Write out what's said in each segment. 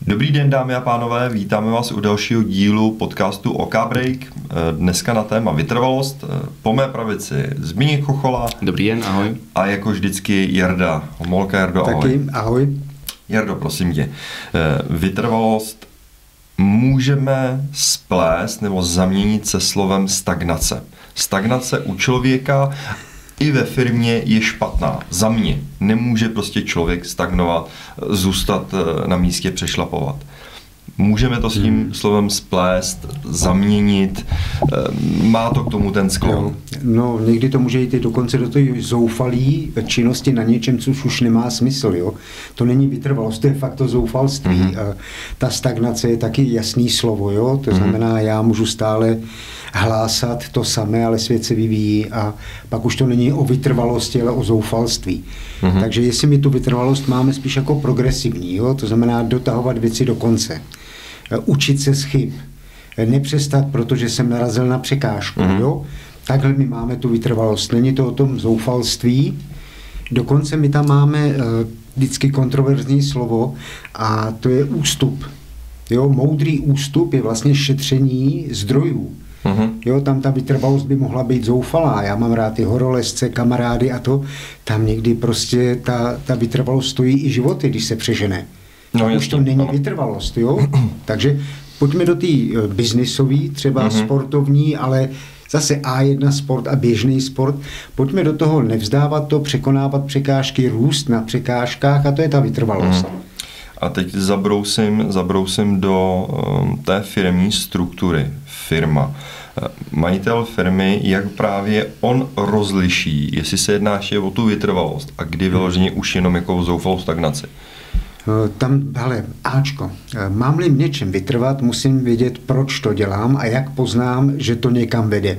Dobrý den, dámy a pánové, vítáme vás u dalšího dílu podcastu OK Break. Dneska na téma vytrvalost. Po mé pravici Zbyněk Chochola. Dobrý den, ahoj. A jako vždycky Jarda Homolka. Jardo, ahoj. Taky, ahoj. Jardo, prosím tě, vytrvalost můžeme splést nebo zaměnit se slovem stagnace. Stagnace u člověka i ve firmě je špatná. Za mě nemůže prostě člověk stagnovat, zůstat na místě, přešlapovat. Můžeme to s tím slovem splést, zaměnit, má to k tomu ten sklon. No, někdy to může jít i dokonce do toho zoufalí činnosti na něčem, což už nemá smysl. Jo? To není vytrvalost, to je fakt to zoufalství. Ta stagnace je taky jasný slovo, jo? To znamená, já můžu stále hlásat to samé, ale svět se vyvíjí a pak už to není o vytrvalosti, ale o zoufalství. Takže jestli my tu vytrvalost máme spíš jako progresivní, jo? To znamená dotahovat věci do konce. Učit se z chyb. Nepřestat, protože jsem narazil na překážku. Jo? Takhle my máme tu vytrvalost. Není to o tom zoufalství. Dokonce my tam máme vždycky kontroverzní slovo a to je ústup. Jo? Moudrý ústup je vlastně šetření zdrojů. Jo, tam ta vytrvalost by mohla být zoufalá. Já mám rád ty horolezce, kamarády a to. Tam někdy prostě ta vytrvalost stojí i životy, když se přežene. No, už to není vytrvalost, jo? Takže pojďme do té biznisové, třeba sportovní, ale zase A1 sport a běžný sport. Pojďme do toho nevzdávat to, překonávat překážky, růst na překážkách a to je ta vytrvalost. A teď zabrousím do té firmní struktury. Firma. Majitel firmy, jak právě on rozliší, jestli se jedná ještě o tu vytrvalost a kdy vyloženě už jenom jako zoufalou stagnaci. Tam, hele, Ačko, mám-li v něčem vytrvat, musím vědět, proč to dělám a jak poznám, že to někam vede.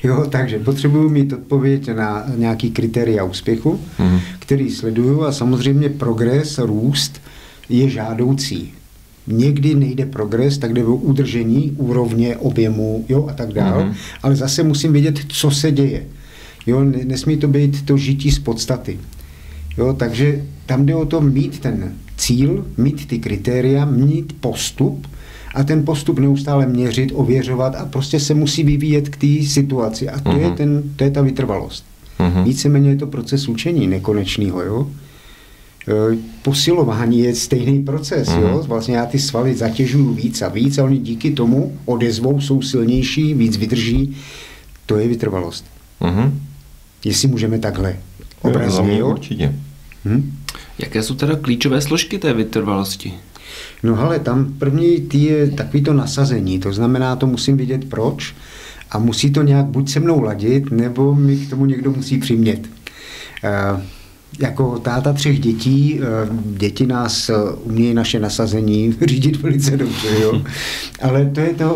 Jo, takže potřebuji mít odpověď na nějaký kritéria úspěchu, který sleduju a samozřejmě progres, růst je žádoucí. Někdy nejde progres, tak jde o udržení úrovně, objemu, jo, a tak dále, ale zase musím vědět, co se děje. Jo, nesmí to být to žití z podstaty. Jo, takže tam jde o to mít ten cíl, mít ty kritéria, mít postup a ten postup neustále měřit, ověřovat a prostě se musí vyvíjet k té situaci. A to je ta vytrvalost. Víceméně je to proces učení nekonečného, jo. Posilování je stejný proces, jo. Vlastně já ty svaly zatěžuju víc a víc a oni díky tomu odezvou jsou silnější, víc vydrží. To je vytrvalost. Jestli můžeme takhle obrazně, jo? Určitě. Jaké jsou teda klíčové složky té vytrvalosti? No hele, tam první je takový to nasazení, to znamená, to musím vědět proč a musí to nějak buď se mnou ladit, nebo mi k tomu někdo musí přimět. Jako táta 3 dětí, děti nás umějí naše nasazení řídit velice dobře, jo. Ale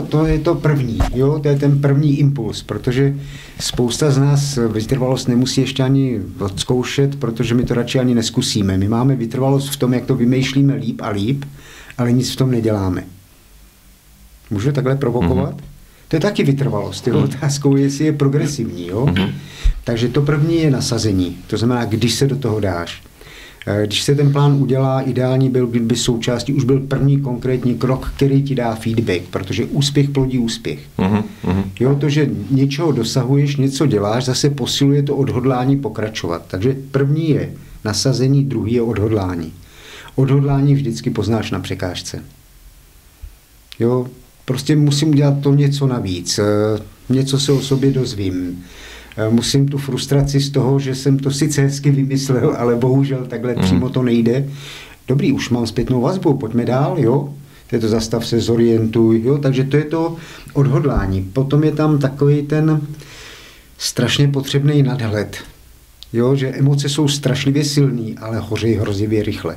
to je to první, jo, to je ten první impuls, protože spousta z nás vytrvalost nemusí ještě ani odzkoušet, protože my to radši ani neskusíme. My máme vytrvalost v tom, jak to vymýšlíme líp a líp, ale nic v tom neděláme. Můžu takhle provokovat? To je taky vytrvalost, jo. Otázkou je, jestli je progresivní, jo. Takže to první je nasazení, to znamená, když se do toho dáš. Když se ten plán udělá, ideální byl, kdyby součástí už byl první konkrétní krok, který ti dá feedback, protože úspěch plodí úspěch. Jo, to, že něčeho dosahuješ, něco děláš, zase posiluje to odhodlání pokračovat. Takže první je nasazení, druhý je odhodlání. Odhodlání vždycky poznáš na překážce. Jo, prostě musím udělat to něco navíc, něco se o sobě dozvím. Musím tu frustraci z toho, že jsem to sice hezky vymyslel, ale bohužel takhle přímo to nejde. Dobrý, už mám zpětnou vazbu, pojďme dál, jo. To je to zastav se, zorientuj, jo. Takže to je to odhodlání. Potom je tam takový ten strašně potřebný nadhled. Jo, že emoce jsou strašlivě silný, ale hoří hrozivě rychle.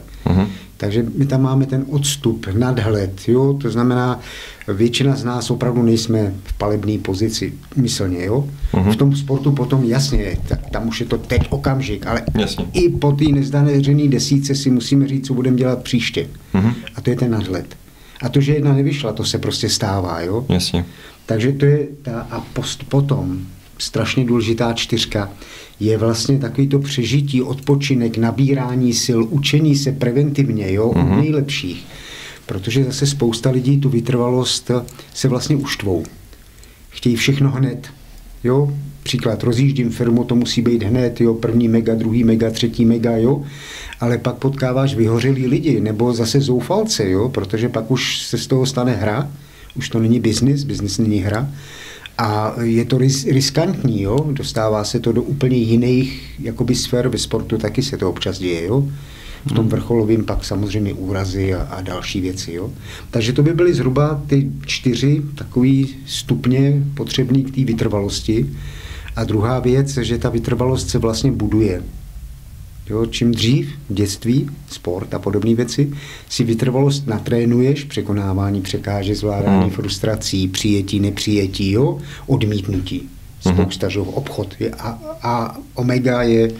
Takže my tam máme ten odstup, nadhled, jo, to znamená, většina z nás opravdu nejsme v palebné pozici, úmyslně, jo. V tom sportu potom jasně, tam už je to teď okamžik, ale jasně. I po té nezdařené desítce si musíme říct, co budeme dělat příště. A to je ten nadhled. A to, že jedna nevyšla, to se prostě stává, jo. Jasně. Takže to je potom strašně důležitá 4 je vlastně takový to přežití, odpočinek, nabírání sil, učení se preventivně, jo, od nejlepších. Protože zase spousta lidí tu vytrvalost se vlastně uštvou. Chtějí všechno hned. Jo? Příklad, rozjíždím firmu, to musí být hned, jo? První mega, druhý mega, třetí mega, jo? Ale pak potkáváš vyhořelý lidi, nebo zase zoufalce, jo? Protože pak už se z toho stane hra, už to není biznis není hra. A je to riskantní, jo? Dostává se to do úplně jiných jakoby sfér ve sportu, taky se to občas děje, jo? V tom vrcholovém pak samozřejmě úrazy a další věci, jo? Takže to by byly zhruba ty 4 takový stupně potřebný k té vytrvalosti. A druhá věc, že ta vytrvalost se vlastně buduje. Jo? Čím dřív v dětství, sport a podobné věci, si vytrvalost natrénuješ, překonávání překážek, zvládání frustrací, přijetí, nepřijetí, jo? Odmítnutí. Spousta, že obchod je a omega je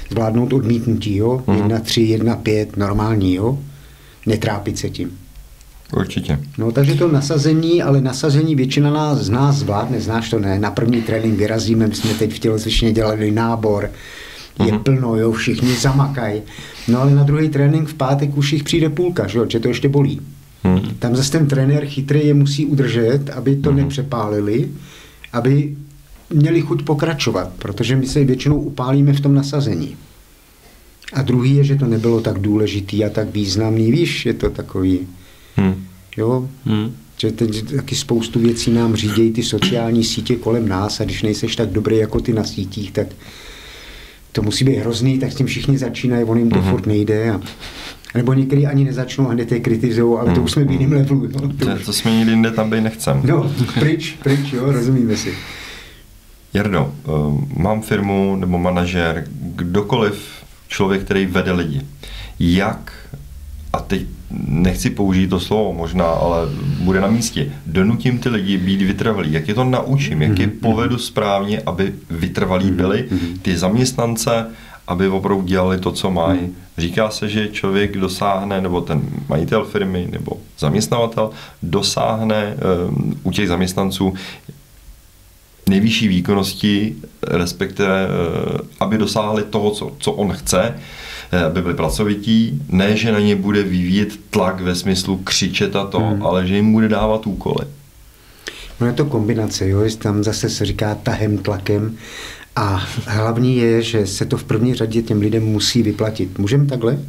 zvládnout odmítnutí, jo? 1,3, 1,5, normální, jo? Netrápit se tím. Určitě. No, takže to nasazení, ale nasazení většina z nás zvládne, znáš to, ne? Na první trénink vyrazíme, my jsme teď v tělocvičně dělali nábor, je plno, jo, všichni zamakají. No ale na druhý trénink v pátek už jich přijde půlka, že to ještě bolí. Tam zase ten trenér chytrý je musí udržet, aby to nepřepálili, aby měli chuť pokračovat, protože my se většinou upálíme v tom nasazení. A druhý je, že to nebylo tak důležitý a tak významný, víš, je to takový, jo, že teď taky spoustu věcí nám řídějí ty sociální sítě kolem nás a když nejseš tak dobrý jako ty na sítích, tak to musí být hrozný, tak s tím všichni začínají, on jim to furt nejde. Nebo některý ani nezačnou a hned je kritizujou, ale to už jsme v jiném levelu. No, to jsme nikdy jinde tam být nechcem. No, pryč, jo, rozumíme si. Jardo, mám firmu nebo manažer, kdokoliv člověk, který vede lidi. Jak, a teď nechci použít to slovo možná, ale bude na místě, donutím ty lidi být vytrvalí. Jak je to naučím, jak je povedu správně, aby vytrvalí byli ty zaměstnance, aby opravdu dělali to, co mají. Říká se, že člověk dosáhne, nebo ten majitel firmy, nebo zaměstnavatel dosáhne u těch zaměstnanců nejvyšší výkonnosti, respektive aby dosáhli toho, co on chce, aby byli pracovití, ne, že na ně bude vyvíjet tlak ve smyslu křičet a to, ale že jim bude dávat úkoly. No je to kombinace, jo, tam zase se říká tahem, tlakem a hlavní je, že se to v první řadě těm lidem musí vyplatit. Můžeme takhle?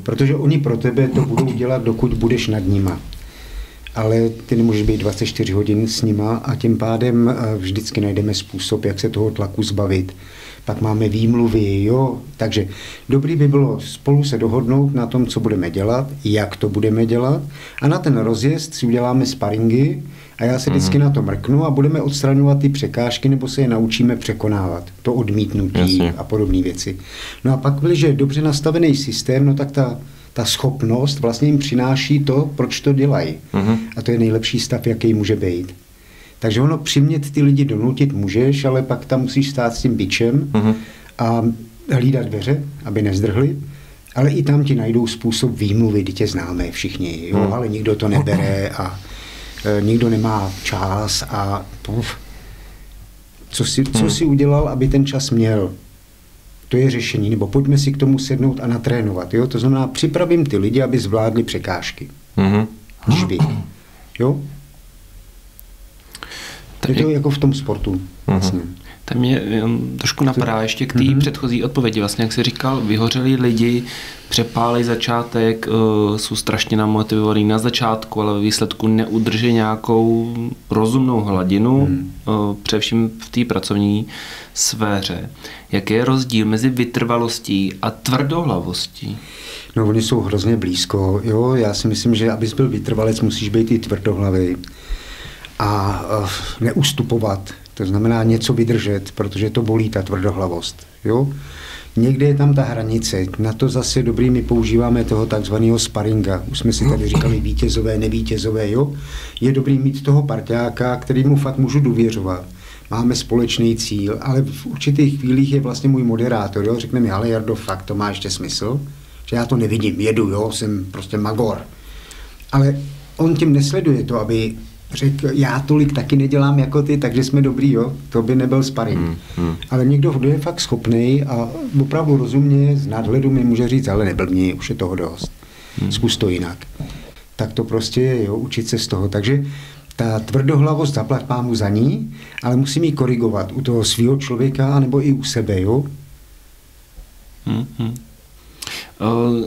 Protože oni pro tebe to budou dělat, dokud budeš nad nima. Ale ty nemůžeš být 24 hodin s nima a tím pádem vždycky najdeme způsob, jak se toho tlaku zbavit. Pak máme výmluvy, jo. Takže dobrý by bylo spolu se dohodnout na tom, co budeme dělat, jak to budeme dělat a na ten rozjezd si uděláme sparingy a já se vždycky na to mrknu a budeme odstraňovat ty překážky nebo se je naučíme překonávat. To odmítnutí a podobné věci. No a pak, když je dobře nastavený systém, no tak ta schopnost vlastně jim přináší to, proč to dělají. A to je nejlepší stav, jaký může být. Takže ono přimět ty lidi donutit můžeš, ale pak tam musíš stát s tím bičem a hlídat dveře, aby nezdrhli. Ale i tam ti najdou způsob výmluvy, kdy tě známe všichni, jo, ale nikdo to nebere a nikdo nemá čas a co si udělal, aby ten čas měl. To je řešení, nebo pojďme si k tomu sednout a natrénovat. Jo? To znamená, připravím ty lidi, aby zvládli překážky. Žby. Jo? Je to jako v tom sportu. Vlastně. Tam mě trošku napadá ještě k té předchozí odpovědi. Vlastně, jak jsi říkal, vyhořelí lidi přepálí začátek, jsou strašně namotivovaní na začátku, ale ve výsledku neudrží nějakou rozumnou hladinu, především v té pracovní sféře. Jaký je rozdíl mezi vytrvalostí a tvrdohlavostí? No, oni jsou hrozně blízko. Jo? Já si myslím, že abys byl vytrvalec, musíš být i tvrdohlavý a neustupovat. To znamená něco vydržet, protože to bolí ta tvrdohlavost. Jo? Někde je tam ta hranice. Na to zase dobrý my používáme toho takzvaného sparinga. Už jsme si tady říkali vítězové, nevítězové. Jo? Je dobrý mít toho parťáka, kterýmu fakt můžu důvěřovat. Máme společný cíl, ale v určitých chvílích je vlastně můj moderátor. Jo? Řekne mi, ale Jardo, fakt to má ještě smysl? Že já to nevidím, jedu, jo? Jsem prostě magor. Ale on tím nesleduje to, aby řekl, já tolik taky nedělám jako ty, takže jsme dobrý, jo? To by nebyl sparring. Ale někdo, kdo je fakt schopnej a opravdu rozumně z nadhledu mi může říct, ale neblbni, už je toho dost. Zkus to jinak. tak to prostě je, jo, učit se z toho. Takže ta tvrdohlavost, zaplať pámu za ní, ale musím ji korigovat u toho svého člověka, anebo i u sebe, jo.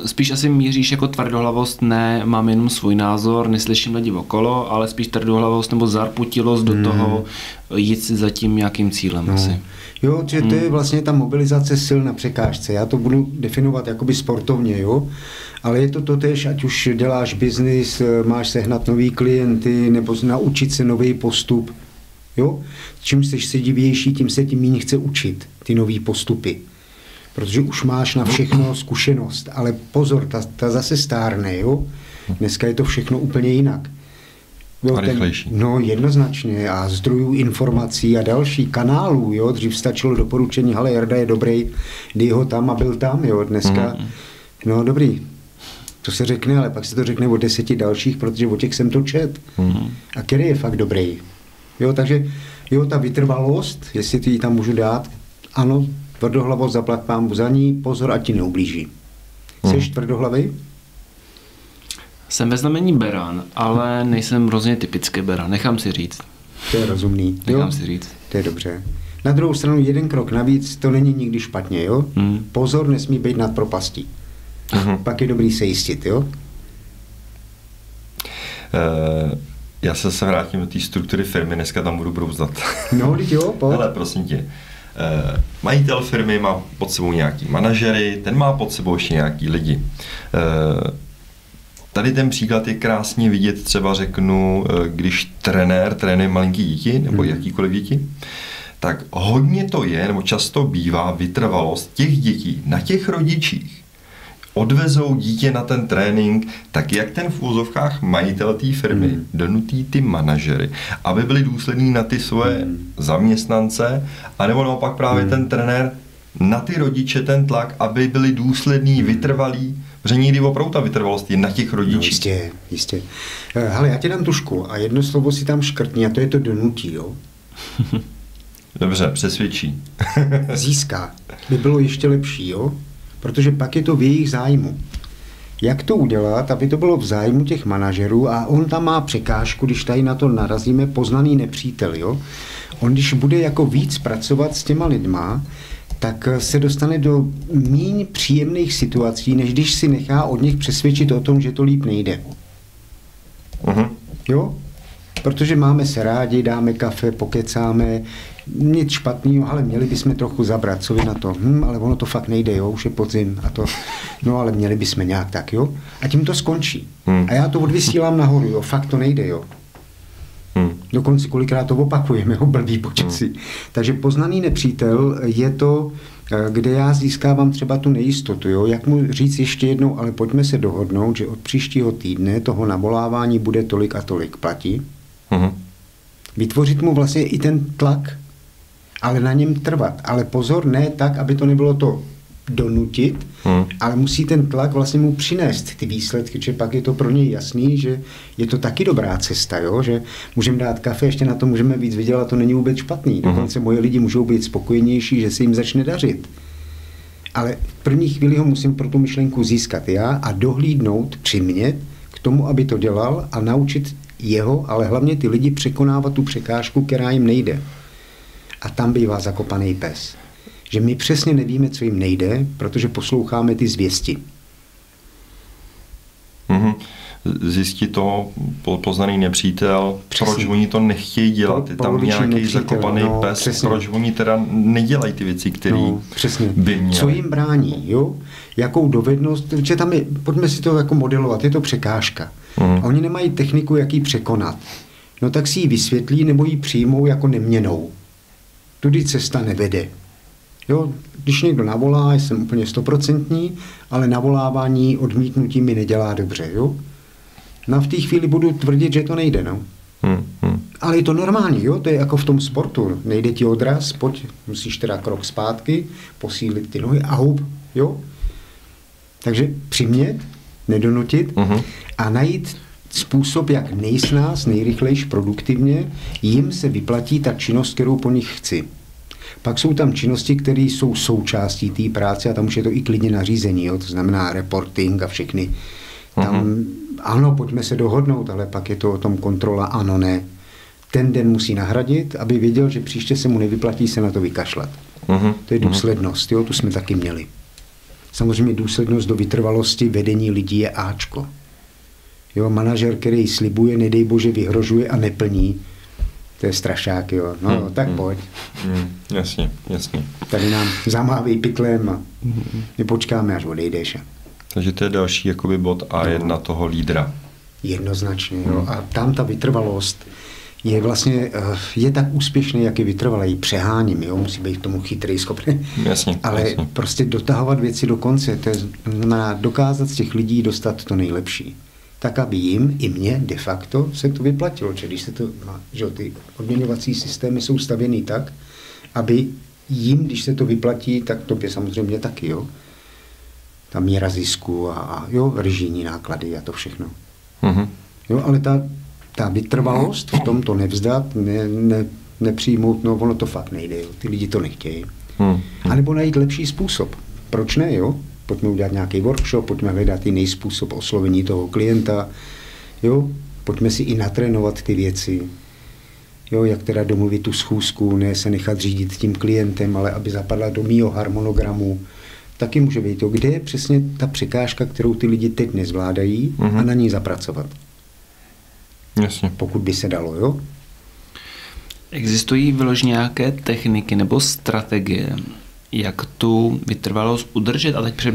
Spíš asi míříš jako tvrdohlavost, ne, mám jenom svůj názor, neslyším lidi okolo, ale spíš tvrdohlavost nebo zarputilost do toho jít si za tím nějakým cílem asi. Jo, že to je vlastně ta mobilizace sil na překážce. Já to budu definovat jakoby sportovně, jo, ale je to totéž, ať už děláš biznis, máš sehnat nový klienty, nebo naučit se nový postup, jo. Čím jsi sedivější, tím se tím méně chce učit, ty nový postupy. Protože už máš na všechno zkušenost, ale pozor, ta zase stárne, jo. Dneska je to všechno úplně jinak. A rychlejší. No jednoznačně a zdrojů informací a další kanálů, jo. Dřív stačilo doporučení, hele, Jarda je dobrý, dej ho tam a byl tam, jo. Dneska, no dobrý, to se řekne, ale pak se to řekne o 10 dalších, protože o těch jsem to čet. A který je fakt dobrý. Jo, takže jo, ta vytrvalost, jestli ty ji tam můžu dát, ano, tvrdohlavost, zaplať pánbu za ní, pozor, ať ti neublíží. Jseš tvrdohlavý? Jsem ve znamení beran, ale nejsem hrozně typický beran, nechám si říct. To je rozumný. Nechám si říct. To je dobře. Na druhou stranu jeden krok navíc, to není nikdy špatně, jo? Pozor, nesmí být nad propastí. Pak je dobrý se jistit, jo? Já se vrátím do té struktury firmy, dneska tam budu brouzdat. No, teď jo, pojď. Hele, prosím tě. Majitel firmy má pod sebou nějaký manažery, ten má pod sebou ještě nějaký lidi. Tady ten příklad je krásně vidět, třeba řeknu, když trenér trénuje malinký děti nebo jakýkoliv děti, tak hodně to je, nebo často bývá vytrvalost těch dětí na těch rodičích. Odvezou dítě na ten trénink, tak jak ten v úzovkách majitel té firmy donutí ty manažery, aby byli důslední na ty svoje zaměstnance, anebo naopak právě ten trenér na ty rodiče ten tlak, aby byli důslední, vytrvalí, protože někdy opravdu ta vytrvalost je na těch rodičích. No, jistě. Hele, já ti dám tušku a jedno slovo si tam škrtni a to je to donutí, jo? Dobře, přesvědčí. Získá. By bylo ještě lepší, jo? Protože pak je to v jejich zájmu. Jak to udělat, aby to bylo v zájmu těch manažerů a on tam má překážku, když tady na to narazíme, poznaný nepřítel, jo? On, když bude jako víc pracovat s těma lidma, tak se dostane do míň příjemných situací, než když si nechá od nich přesvědčit o tom, že to líp nejde. Jo? Protože máme se rádi, dáme kafe, pokecáme, nic špatného, ale měli bychom trochu zabrat, co vy na to? Ale ono to fakt nejde, jo, už je podzim a to, no ale měli bychom nějak tak, jo? A tím to skončí. A já to odvysílám nahoru, jo, fakt to nejde, jo. Dokonce kolikrát to opakujeme, jo, blbý počasí. Takže poznaný nepřítel je to, kde já získávám třeba tu nejistotu, jo, jak mu říct ještě jednou, ale pojďme se dohodnout, že od příštího týdne toho navolávání bude tolik a tolik, platí. Vytvořit mu vlastně i ten tlak, ale na něm trvat. Ale pozor, ne tak, aby to nebylo to donutit, ale musí ten tlak vlastně mu přinést ty výsledky, že pak je to pro něj jasný, že je to taky dobrá cesta, jo? Že můžeme dát kafe, ještě na to můžeme víc vydělat, to není vůbec špatný. Dokonce moje lidi můžou být spokojenější, že se jim začne dařit. Ale v první chvíli ho musím pro tu myšlenku získat já a dohlídnout, přimět k tomu, aby to dělal a naučit jeho, ale hlavně ty lidi překonávat tu překážku, která jim nejde. A tam bývá zakopaný pes. Že my přesně nevíme, co jim nejde, protože posloucháme ty zvěsti. Zjistí to poznaný nepřítel, přesně. Proč oni to nechtějí dělat, je tam nějaký zakopaný pes, přesně. Proč oni teda nedělají ty věci, které by měli. Co jim brání, jo? Jakou dovednost, že tam je, pojďme si to jako modelovat, je to překážka. A oni nemají techniku, jak ji překonat. No tak si ji vysvětlí nebo ji přijmou jako neměnou. Tudy cesta nevede. Jo, když někdo navolá, jsem úplně 100%, ale navolávání odmítnutí mi nedělá dobře, jo. No v té chvíli budu tvrdit, že to nejde, no. Ale je to normální, jo, to je jako v tom sportu. Nejde ti odraz, pojď, musíš teda krok zpátky, posílit ty nohy a houp, jo. Takže přimět, nedonutit a najít způsob, jak nejsnáz, nejrychlejší, produktivně jim se vyplatí ta činnost, kterou po nich chci. Pak jsou tam činnosti, které jsou součástí té práce a tam už je to i klidně nařízení, jo? To znamená reporting a všechny. Tam ano, pojďme se dohodnout, ale pak je to o tom kontrola ano, ne. Ten den musí nahradit, aby věděl, že příště se mu nevyplatí se na to vykašlat. To je důslednost, jo, tu jsme taky měli. Samozřejmě důslednost do vytrvalosti vedení lidí je Ačko. Jo, manažer, který slibuje, nedej bože, vyhrožuje a neplní, to je strašák, jo. No, tak pojď. Jasně. Tady nám zamávej pytlem a my počkáme, až odejdeš. Takže to je další jakoby bod A1 toho lídra. Jednoznačně, jo. A tam ta vytrvalost je vlastně, je tak úspěšný, jak je vytrvalý. Přeháním, jo. Musí být k tomu chytrý, schopný. Jasně. Prostě dotahovat věci do konce, to znamená dokázat z těch lidí dostat to nejlepší. Tak, aby jim i mně de facto se to vyplatilo. Že když se to, že ty odměňovací systémy jsou stavěný tak, aby jim, když se to vyplatí, tak tobě samozřejmě taky, jo. Ta míra zisku a jo, režijní náklady a to všechno. Jo, ale ta vytrvalost v tom to nevzdat, nepřijmout, no ono to fakt nejde, jo. Ty lidi to nechtějí. A nebo najít lepší způsob. Proč ne, jo? Pojďme udělat nějaký workshop, pojďme hledat jiný způsob oslovení toho klienta, jo? Pojďme si i natrénovat ty věci, jo? Jak teda domluvit tu schůzku, ne se nechat řídit tím klientem, ale aby zapadla do mýho harmonogramu. Taky může být to, kde je přesně ta překážka, kterou ty lidi teď nezvládají a na ní zapracovat. Jasně. Pokud by se dalo, jo? Existují vyloženě nějaké techniky nebo strategie, jak tu vytrvalost udržet, a teď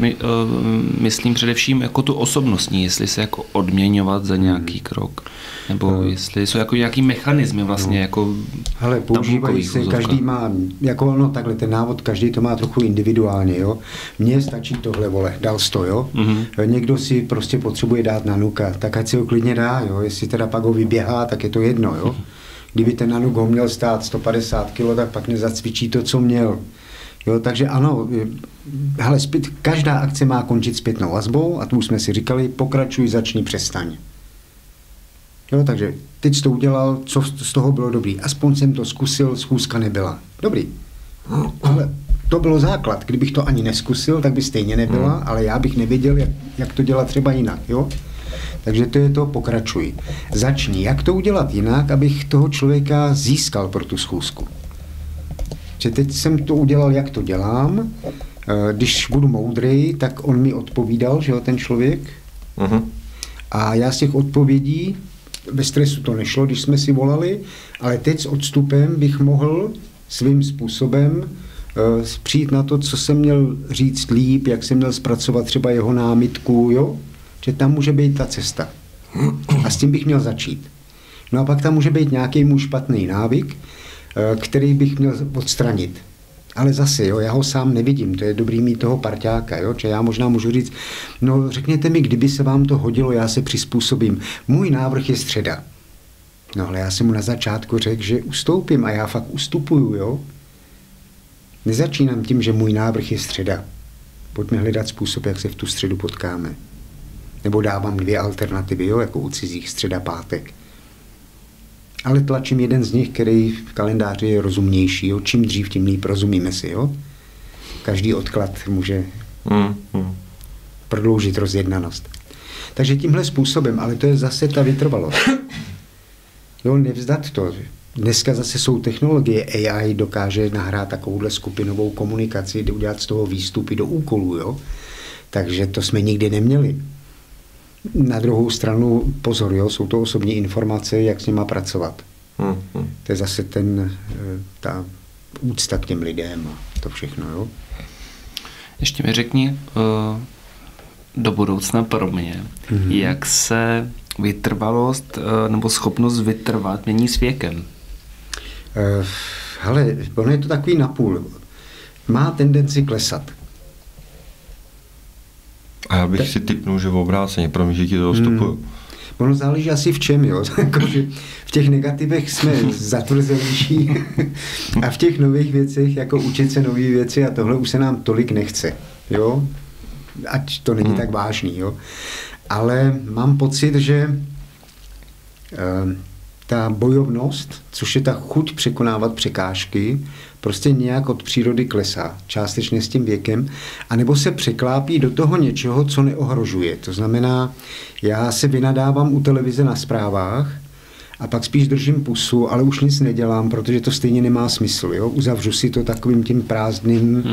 myslím především jako tu osobnostní, jestli se jako odměňovat za nějaký krok, nebo jestli jsou jako nějaký mechanismy vlastně jako hele, používají se, každý má, jako no takhle ten návod, každý to má trochu individuálně, jo. Mně stačí tohle, vole, dal 100, jo. Někdo si prostě potřebuje dát nanuka, tak ať si ho klidně dá, jo. Jestli teda pak ho vyběhá, tak je to jedno, jo. Kdyby ten nanuk ho měl stát 150 kg, tak pak nezacvičí to, co měl. Jo, takže ano, hele, každá akce má končit zpětnou vazbou a tu jsme si říkali, pokračuj, začni, přestaň. Jo, takže teď jsi to udělal, co z toho bylo dobrý. Aspoň jsem to zkusil, schůzka nebyla. Dobrý. Ale to bylo základ. Kdybych to ani neskusil, tak by stejně nebyla, ale já bych nevěděl, jak to dělat třeba jinak. Jo? Takže to je to, pokračuj. Začni, jak to udělat jinak, abych toho člověka získal pro tu schůzku. Že teď jsem to udělal, jak to dělám. Když budu moudrý, tak on mi odpovídal, že jo, ten člověk. A já z těch odpovědí, ve stresu to nešlo, když jsme si volali, ale teď s odstupem bych mohl svým způsobem přijít na to, co jsem měl říct líp, jak jsem měl zpracovat třeba jeho námitku, jo? Že tam může být ta cesta. A s tím bych měl začít. No a pak tam může být nějaký můj špatný návyk, který bych měl odstranit. Ale zase, jo, já ho sám nevidím, to je dobrý mít toho parťáka, jo, že já možná můžu říct, no řekněte mi, kdyby se vám to hodilo, já se přizpůsobím. Můj návrh je středa. No ale já jsem mu na začátku řekl, že ustoupím a já fakt ustupuju, jo. Nezačínám tím, že můj návrh je středa. Pojďme hledat způsob, jak se v tu středu potkáme. Nebo dávám 2 alternativy, jo, jako u cizích, středa, pátek. Ale tlačím jeden z nich, který v kalendáři je rozumnější. Jo? Čím dřív, tím líp, rozumíme si. Jo? Každý odklad může prodloužit rozjednanost. Takže tímhle způsobem, ale to je zase ta vytrvalost. Jo, nevzdat to. Dneska zase jsou technologie, AI dokáže nahrát takovouhle skupinovou komunikaci, udělat z toho výstupy do úkolů. Jo? Takže to jsme nikdy neměli. Na druhou stranu, pozor, jo, jsou to osobní informace, jak s nima pracovat. To je zase ta úcta k těm lidem a to všechno. Jo. Ještě mi řekni do budoucna pro mě, jak se vytrvalost nebo schopnost vytrvat mění s věkem? Hele, ono je to takový napůl. Má tendenci klesat. A já bych si tipnul, že v obráceně, pro mě, že ti to vstupuju. Ono záleží asi v čem, jo. V těch negativech jsme zatvrzelější a v těch nových věcech, jako učit se nové věci a tohle už se nám tolik nechce, jo. Ať to není tak vážný, jo. Ale mám pocit, že ta bojovnost, což je ta chuť překonávat překážky, prostě nějak od přírody klesá, částečně s tím věkem, anebo se překlápí do toho něčeho, co neohrožuje. To znamená, já se vynadávám u televize na zprávách a pak spíš držím pusu, ale už nic nedělám, protože to stejně nemá smysl. Jo? Uzavřu si to takovým tím prázdným.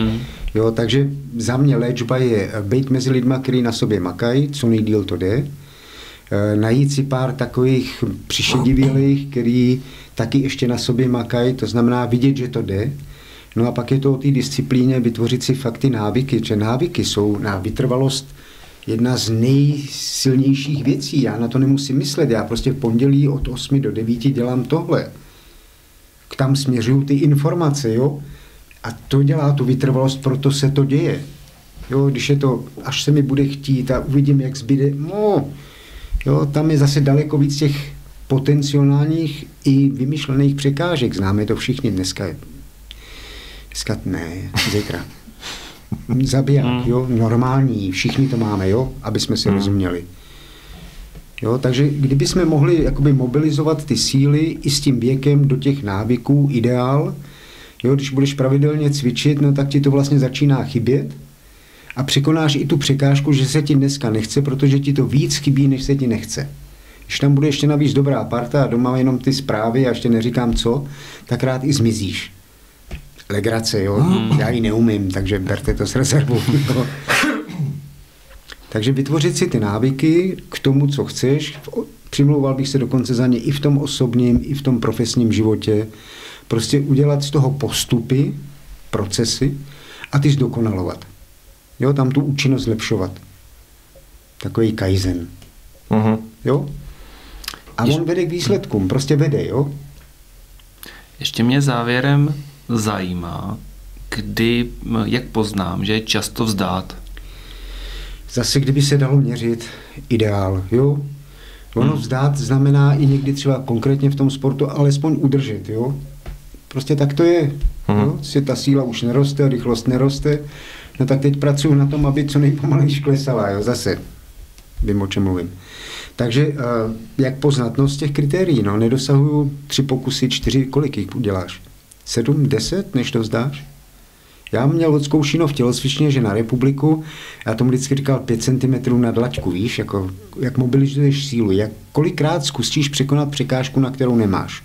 Jo? Takže za mě léčba je být mezi lidma, který na sobě makají, co nejdýl to jde, najít si pár takových přišedivělých, který taky ještě na sobě makají, to znamená vidět, že to jde. No a pak je to o té disciplíně vytvořit si fakt ty návyky, že návyky jsou na vytrvalost jedna z nejsilnějších věcí. Já na to nemusím myslet, já prostě v pondělí od 8 do 9 dělám tohle. Tam směřuju ty informace, jo? A to dělá tu vytrvalost, proto se to děje. Jo, když je to, až se mi bude chtít a uvidím, jak zbyde, no, jo, tam je zase daleko víc těch potenciálních i vymyšlených překážek. Známe to všichni dneska. Dneska ne, zítra. Zabiják, jo, normální, všichni to máme, jo, aby jsme si rozuměli. Jo, takže kdybychom mohli jakoby mobilizovat ty síly i s tím věkem do těch návyků, ideál, jo, když budeš pravidelně cvičit, no tak ti to vlastně začíná chybět a překonáš i tu překážku, že se ti dneska nechce, protože ti to víc chybí, než se ti nechce. Když tam bude ještě navíc dobrá parta a doma jenom ty zprávy a ještě neříkám co, tak rád i zmizíš. Legrace, jo, já ji neumím, takže berte to s rezervou. Takže vytvořit si ty návyky k tomu, co chceš, přimlouval bych se dokonce za ně i v tom osobním, i v tom profesním životě, prostě udělat z toho postupy, procesy a ty zdokonalovat. Jo, tam tu účinnost zlepšovat. Takový kaizen. Jo? A on vede k výsledkům, prostě vede, jo? Ještě mě závěrem zajímá, jak poznám, že je často vzdát. Zase, kdyby se dalo měřit ideál, jo? Ono vzdát znamená i někdy třeba konkrétně v tom sportu alespoň udržet, jo? Prostě tak to je. Jo? Si ta síla už neroste, rychlost neroste, no tak teď pracuji na tom, aby co nejpomalejš klesala, jo? Zase. Vím, o čem mluvím. Takže jak poznat? No z těch kritérií, no, nedosahuju 3 pokusy, 4, kolik jich uděláš? 7, 10, než to vzdáš? Já měl odzkoušeno v tělocvičně, že na republiku, já tomu vždycky říkal 5 cm nad laťku, víš, jako, jak mobilizuješ sílu, jak kolikrát zkusíš překonat překážku, na kterou nemáš.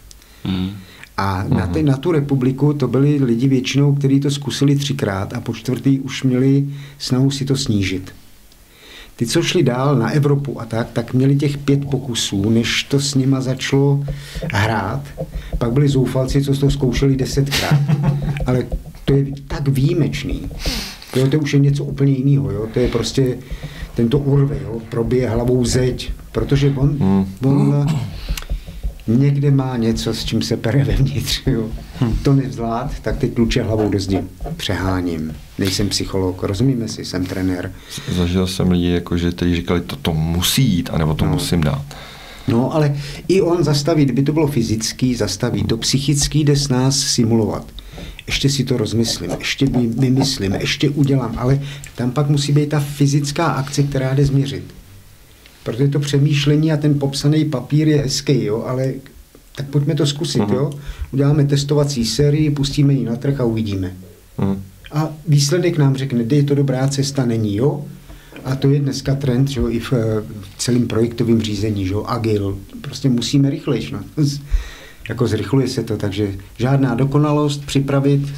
A na tu republiku to byli lidi většinou, kteří to zkusili 3krát a po 4. už měli snahu si to snížit. Ty, co šli dál na Evropu a tak měli těch 5 pokusů, než to s nima začalo hrát. Pak byli zoufalci, co to zkoušeli 10krát. Ale to je tak výjimečný. Jo, to už je něco úplně jiného. Jo? To je prostě tento urve, jo? Probije hlavou zeď, protože on někde má něco, s čím se pere vevnitř. Jo? To nevzlád, tak teď tluče hlavou do zdi. Přeháním. Nejsem psycholog, rozumíme si, jsem trenér. Zažil jsem lidi, jako, že teď říkali, to musí jít, anebo to musím dát. No, ale i on zastaví, kdyby to bylo fyzický, zastaví. To psychický jde s nás simulovat. Ještě si to rozmyslím, ještě vymyslím, ještě udělám, ale tam pak musí být ta fyzická akce, která jde změřit. Protože to přemýšlení a ten popsaný papír je hezký, jo, ale tak pojďme to zkusit, jo. Uděláme testovací sérii, pustíme ji na trh a uvidíme. A výsledek nám řekne, je to dobrá cesta, není, jo. A to je dneska trend, že jo, i v celém projektovém řízení, že jo, agil. Prostě musíme rychlejš, no. Jako zrychluje se to, takže žádná dokonalost, připravit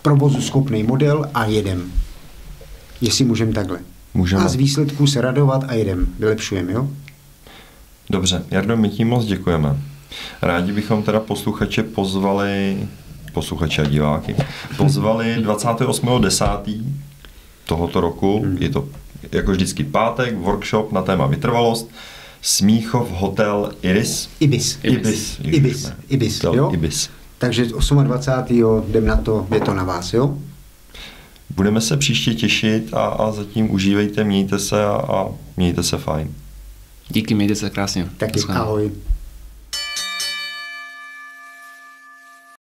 provozu schopný model a jedem. Jestli můžeme takhle. Můžeme. A z výsledků se radovat a jedem. Vylepšujeme, jo? Dobře, Jardo, my tím moc děkujeme. Rádi bychom teda posluchače a diváky, pozvali 28.10. tohoto roku, je to jako vždycky pátek, workshop na téma vytrvalost, Smíchov hotel Ibis, jo? Ibis. Takže 28. jdem na to, je to na vás, jo? Budeme se příště těšit a zatím užívejte, mějte se a mějte se fajn. Díky, mějte se krásně. Taky ahoj.